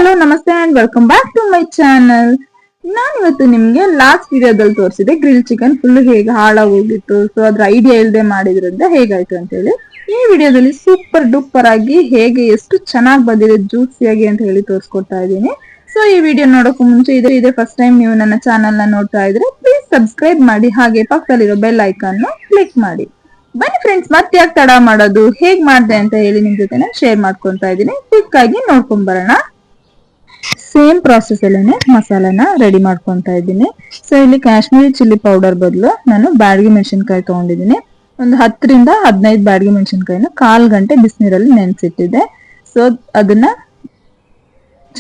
Hello ನಮಸ್ತೆ and welcome back to my channel. ನಾನಿವತ್ತು ನಿಮ್ಗೆ ಲಾಸ್ಟ್ ವಿಡಿಯೋದಲ್ಲಿ ತೋರಿಸಿದೆ ಗ್ರಿಲ್ ಚಿಕನ್ ಫುಲ್ ಹೇಗೆ ಹಾಳಾಗೋಗಿತ್ತು, ಸೊ ಅದ್ರ ಐಡಿಯಾ ಇಲ್ಲದೆ ಮಾಡಿದ್ರಿಂದ ಹೇಗಾಯ್ತು ಅಂತ ಹೇಳಿ. ಈ ವಿಡಿಯೋದಲ್ಲಿ ಸೂಪರ್ ಡೂಪರ್ ಆಗಿ ಹೇಗೆ ಎಷ್ಟು ಚೆನ್ನಾಗಿ ಬಂದಿದೆ ಜ್ಯೂಸಿಯಾಗಿ ಅಂತ ಹೇಳಿ ತೋರಿಸ್ಕೊಡ್ತಾ ಇದ್ದೀನಿ. ಸೊ ಈ ವಿಡಿಯೋ ನೋಡೋಕ್ಕೂ ಮುಂಚೆ ಇದೇ ಫಸ್ಟ್ ಟೈಮ್ ನೀವು ನನ್ನ ಚಾನಲ್ ನ ನೋಡ್ತಾ ಇದ್ರೆ ಪ್ಲೀಸ್ ಸಬ್ಸ್ಕ್ರೈಬ್ ಮಾಡಿ, ಹಾಗೆ ಪಕ್ಕದಲ್ಲಿರೋ ಬೆಲ್ ಐಕಾನ್ ಕ್ಲಿಕ್ ಮಾಡಿ. ಬನ್ನಿ ಫ್ರೆಂಡ್ಸ್, ಮತ್ತೆ ಯಾಕೆ ತಡ ಮಾಡೋದು, ಹೇಗ್ ಮಾಡಿದೆ ಅಂತ ಹೇಳಿ ನಿಮ್ ಜೊತೆ ನಾನು ಶೇರ್ ಮಾಡ್ಕೊಂತಾ ಇದ್ದೀನಿ. ಕ್ವಿಕ್ ಆಗಿ ನೋಡ್ಕೊಂಡ್ ಬರೋಣ. ಸೇಮ್ ಪ್ರಾಸೆಸ್ ಅಲ್ಲೇನೆ ಮಸಾಲಾನ ರೆಡಿ ಮಾಡ್ಕೊಂತಾ ಇದ್ದೀನಿ. ಸೊ ಇಲ್ಲಿ ಕಾಶ್ಮೀರಿ ಚಿಲ್ಲಿ ಪೌಡರ್ ಬದಲು ನಾನು ಬ್ಯಾಡಗಿ ಮೆಣಸಿನ್ಕಾಯಿ ತಗೊಂಡಿದ್ದೀನಿ. ಒಂದು 10 ರಿಂದ 15 ಬ್ಯಾಡಗಿ ಮೆಣಸಿನ್ಕಾಯಿನ 1/4 ಗಂಟೆ ಬಿಸಿನೀರಲ್ಲಿ ನೆನೆಸಿಟ್ಟಿದ್ದೆ. ಸೊ ಅದನ್ನ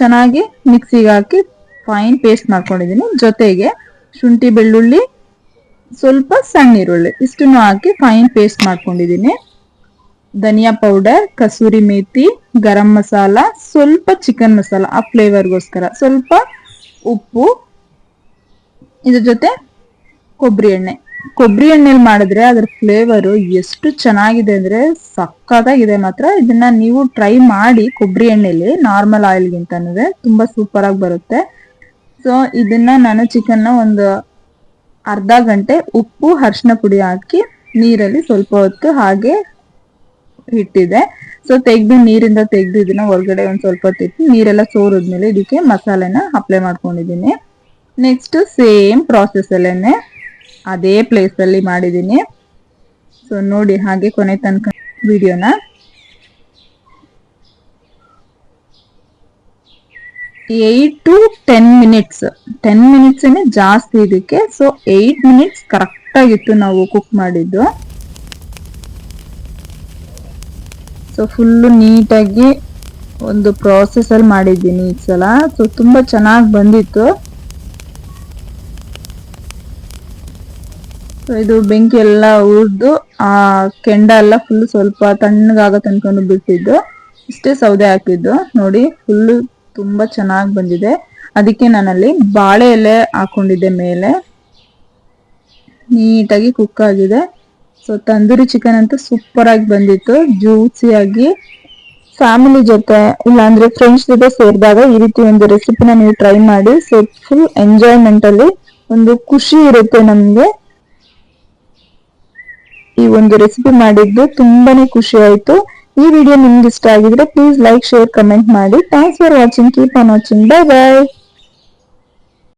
ಚೆನ್ನಾಗಿ ಮಿಕ್ಸಿಗೆ ಹಾಕಿ ಫೈನ್ ಪೇಸ್ಟ್ ಮಾಡ್ಕೊಂಡಿದ್ದೀನಿ. ಜೊತೆಗೆ ಶುಂಠಿ, ಬೆಳ್ಳುಳ್ಳಿ, ಸ್ವಲ್ಪ ಸಣ್ಣ ಈರುಳ್ಳಿ ಇಷ್ಟನ್ನು ಹಾಕಿ ಫೈನ್ ಪೇಸ್ಟ್ ಮಾಡ್ಕೊಂಡಿದ್ದೀನಿ. ಧನಿಯಾ ಪೌಡರ್, ಕಸೂರಿ ಮೇಥಿ, ಗರಂ ಮಸಾಲ, ಸ್ವಲ್ಪ ಚಿಕನ್ ಮಸಾಲ ಆ ಫ್ಲೇವರ್ಗೋಸ್ಕರ, ಸ್ವಲ್ಪ ಉಪ್ಪು, ಇದ್ರ ಜೊತೆ ಕೊಬ್ಬರಿ ಎಣ್ಣೆಲಿ ಮಾಡಿದ್ರೆ ಅದ್ರ ಫ್ಲೇವರು ಎಷ್ಟು ಚೆನ್ನಾಗಿದೆ ಅಂದ್ರೆ ಸಕ್ಕತ್ತಾಗಿದೆ ಮಾತ್ರ. ಇದನ್ನ ನೀವು ಟ್ರೈ ಮಾಡಿ ಕೊಬ್ಬರಿ ಎಣ್ಣೆಲಿ, ನಾರ್ಮಲ್ ಆಯಿಲ್ಗಿಂತ ತುಂಬಾ ಸೂಪರ್ ಆಗಿ ಬರುತ್ತೆ. ಸೊ ಇದನ್ನ ನಾನು ಚಿಕನ್ನ ಒಂದು ಅರ್ಧ ಗಂಟೆ ಉಪ್ಪು ಅರಿಶಿನ ಪುಡಿ ಹಾಕಿ ನೀರಲ್ಲಿ ಸ್ವಲ್ಪ ಹೊತ್ತು ಹಾಗೆ ಇಟ್ಟಿದೆ. ಸೊ ನೀರಿಂದ ತೆಗೆದು ಇದನ್ನ ಹೊರಗಡೆ ಒಂದ್ ಸ್ವಲ್ಪ ಹೊತ್ತಿಟ್ಟು ನೀರೆಲ್ಲ ಸೋರಿದ್ಮೇಲೆ ಇದಕ್ಕೆ ಮಸಾಲೆನ ಅಪ್ಲೈ ಮಾಡ್ಕೊಂಡಿದ್ದೀನಿ. ನೆಕ್ಸ್ಟ್ ಸೇಮ್ ಪ್ರಾಸೆಸ್ ಅಲ್ಲೇನೆ ಅದೇ ಪ್ಲೇಸ್ ಅಲ್ಲಿ ಮಾಡಿದ್ದೀನಿ. ಸೊ ನೋಡಿ ಹಾಗೆ ಕೊನೆ ತನಕ ವಿಡಿಯೋನ. 8 to 10 ಮಿನಿಟ್ಸ್, 10 ಮಿನಿಟ್ಸ್ ಜಾಸ್ತಿ ಇದಕ್ಕೆ. ಸೊ 8 ಮಿನಿಟ್ಸ್ ಕರೆಕ್ಟ್ ಆಗಿತ್ತು ನಾವು ಕುಕ್ ಮಾಡಿದ್ದು. ಸೊ ಫುಲ್ಲು ನೀಟಾಗಿ ಒಂದು ಪ್ರಾಸೆಸ್ ಅಲ್ಲಿ ಮಾಡಿದ್ದೀನಿ ಈ ಸಲ. ಸೊ ತುಂಬಾ ಚೆನ್ನಾಗಿ ಬಂದಿತ್ತು. ಸೊ ಇದು ಬೆಂಕಿ ಎಲ್ಲ ಉರಿದು ಆ ಕೆಂಡ ಎಲ್ಲ ಫುಲ್ ಸ್ವಲ್ಪ ತಣ್ಣಗಾಗ ತನ್ಕೊಂಡು ಬಿಟ್ಟಿದ್ದು. ಇಷ್ಟೇ ಸೌದೆ ಹಾಕಿದ್ದು ನೋಡಿ, ಫುಲ್ಲು ತುಂಬಾ ಚೆನ್ನಾಗಿ ಬಂದಿದೆ. ಅದಕ್ಕೆ ನಾನಲ್ಲಿ ಬಾಳೆ ಎಲೆ ಹಾಕೊಂಡಿದ್ದೆ ಮೇಲೆ. ನೀಟಾಗಿ ಕುಕ್ ಆಗಿದೆ. ಸೊ ತಂದೂರಿ ಚಿಕನ್ ಅಂತೂ ಸೂಪರ್ ಆಗಿ ಬಂದಿತ್ತು, ಜ್ಯೂಸಿಯಾಗಿ. ಫ್ಯಾಮಿಲಿ ಜೊತೆ ಇಲ್ಲಾಂದ್ರೆ ಫ್ರೆಂಡ್ಸ್ ಜೊತೆ ಸೇರಿದಾಗ ಈ ರೀತಿ ಒಂದು ರೆಸಿಪಿನ ನೀವು ಟ್ರೈ ಮಾಡಿ. ಸೊ ಫುಲ್ ಎಂಜಾಯ್ಮೆಂಟ್ ಅಲ್ಲಿ ಒಂದು ಖುಷಿ ಇರುತ್ತೆ ನಮ್ಗೆ. ಈ ಒಂದು ರೆಸಿಪಿ ಮಾಡಿದ್ದು ತುಂಬಾನೇ ಖುಷಿ ಆಯ್ತು. ಈ ವಿಡಿಯೋ ನಿಮ್ಗೆ ಇಷ್ಟ ಆಗಿದ್ರೆ ಪ್ಲೀಸ್ ಲೈಕ್, ಶೇರ್, ಕಮೆಂಟ್ ಮಾಡಿ. Thanks for watching. Keep on watching. Bye bye.